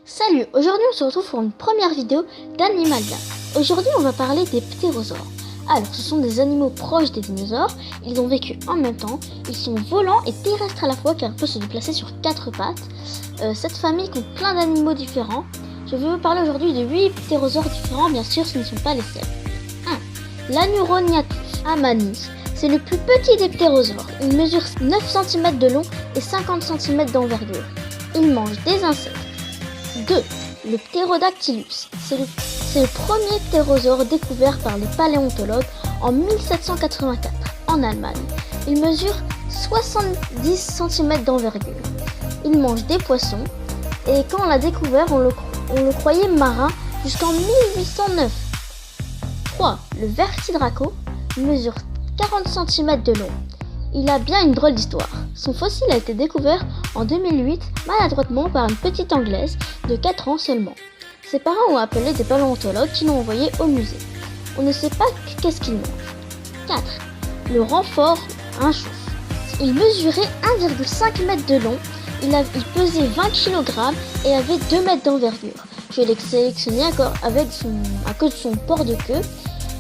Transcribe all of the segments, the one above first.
Salut, aujourd'hui on se retrouve pour une première vidéo d'Animalia. Aujourd'hui on va parler des ptérosaures. Alors ce sont des animaux proches des dinosaures, ils ont vécu en même temps, ils sont volants et terrestres à la fois car ils peuvent se déplacer sur 4 pattes. Cette famille compte plein d'animaux différents. Je vais vous parler aujourd'hui de 8 ptérosaures différents, bien sûr ce ne sont pas les seuls. 1. L'Anurognathus amanis. C'est le plus petit des ptérosaures. Il mesure 9 cm de long et 50 cm d'envergure. Il mange des insectes. 2. Le Pterodactylus. C'est le premier ptérosaure découvert par les paléontologues en 1784 en Allemagne. Il mesure 70 cm d'envergure. Il mange des poissons et quand on l'a découvert, on le croyait marin jusqu'en 1809. 3. Le Vertidraco mesure 40 cm de long. Il a bien une drôle d'histoire. Son fossile a été découvert en 2008 maladroitement par une petite Anglaise de 4 ans seulement. Ses parents ont appelé des paléontologues qui l'ont envoyé au musée. On ne sait pas qu'est-ce qu'il mange. 4. Le Renfort un chouffe. Il mesurait 1,5 m de long, il pesait 20 kg et avait 2 mètres d'envergure. Je l'ai sélectionné à cause de son port de queue.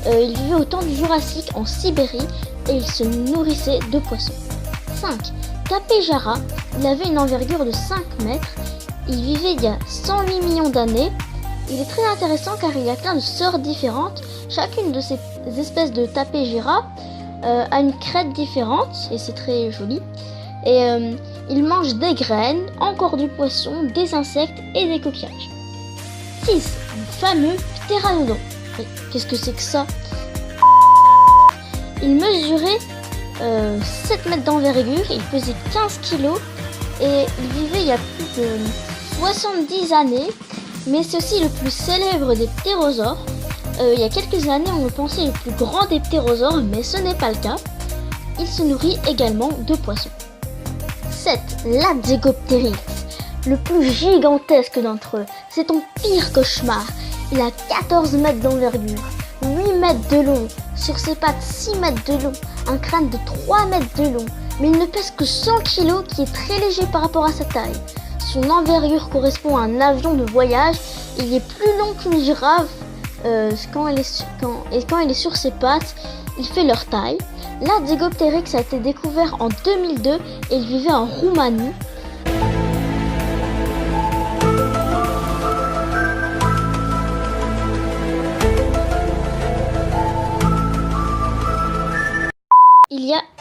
Il vivait au temps du Jurassique en Sibérie et il se nourrissait de poissons. 5. Tapejara, il avait une envergure de 5 mètres. Il vivait il y a 108 millions d'années. Il est très intéressant car il y a plein de sortes différentes. Chacune de ces espèces de Tapejara a une crête différente et c'est très joli. Et il mange des graines, encore du poisson, des insectes et des coquillages. 6. Le fameux Pteranodon. Mais qu'est-ce que c'est que ça? Il mesurait 7 mètres d'envergure, il pesait 15 kg et il vivait il y a plus de 70 années. Mais c'est aussi le plus célèbre des ptérosaures. Il y a quelques années, on pensait le plus grand des ptérosaures, mais ce n'est pas le cas. Il se nourrit également de poissons. 7. L'Adzegopteryx, le plus gigantesque d'entre eux. C'est ton pire cauchemar. Il a 14 mètres d'envergure, 8 mètres de long, sur ses pattes 6 mètres de long, un crâne de 3 mètres de long, mais il ne pèse que 100 kg qui est très léger par rapport à sa taille. Son envergure correspond à un avion de voyage, il est plus long qu'une girafe quand il est sur ses pattes, il fait leur taille. L'Adzegopteryx a été découvert en 2002 et il vivait en Roumanie.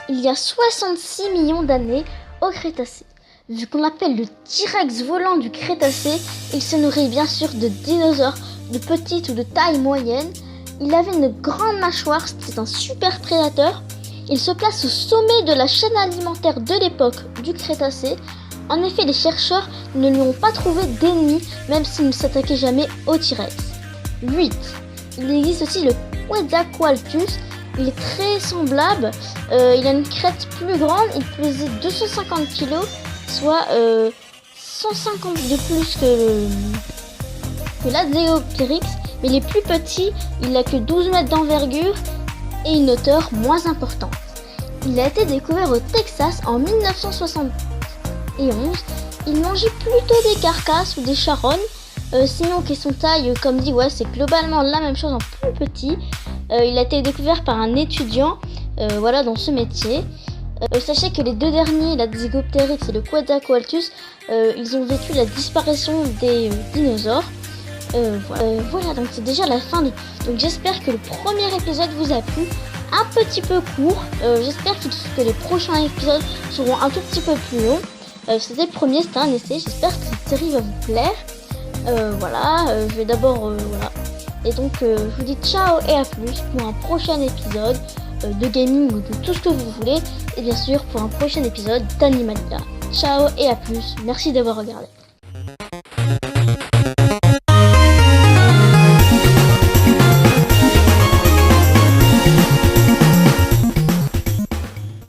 Il y a 66 millions d'années au Crétacé. Vu qu'on l'appelle le T-Rex volant du Crétacé, il se nourrit bien sûr de dinosaures de petite ou de taille moyenne. Il avait une grande mâchoire, c'était un super prédateur. Il se place au sommet de la chaîne alimentaire de l'époque du Crétacé. En effet, les chercheurs ne lui ont pas trouvé d'ennemis, même s'il ne s'attaquait jamais au T-Rex. 8. Il existe aussi le Quetzalcoatlus. Il est très semblable, il a une crête plus grande, il pesait 250 kg, soit 150 de plus que l'Adzegopteryx, mais il est plus petit, il n'a que 12 mètres d'envergure et une hauteur moins importante. Il a été découvert au Texas en 1971, il mangeait plutôt des carcasses ou des charognes, sinon question taille, comme dit, ouais, c'est globalement la même chose en plus petit. Il a été découvert par un étudiant dans ce métier. Sachez que les deux derniers, l'Adzegopteryx et le Quetzalcoatlus, ils ont vécu la disparition des dinosaures. Voilà, donc c'est déjà la fin. Donc j'espère que le premier épisode vous a plu. Un petit peu court. J'espère que les prochains épisodes seront un tout petit peu plus longs. C'était le premier, c'était un essai. J'espère que cette série va vous plaire. Je vais d'abord... voilà. Et donc je vous dis ciao et à plus pour un prochain épisode de gaming ou de tout ce que vous voulez. Et bien sûr pour un prochain épisode d'Animalia. Ciao et à plus. Merci d'avoir regardé.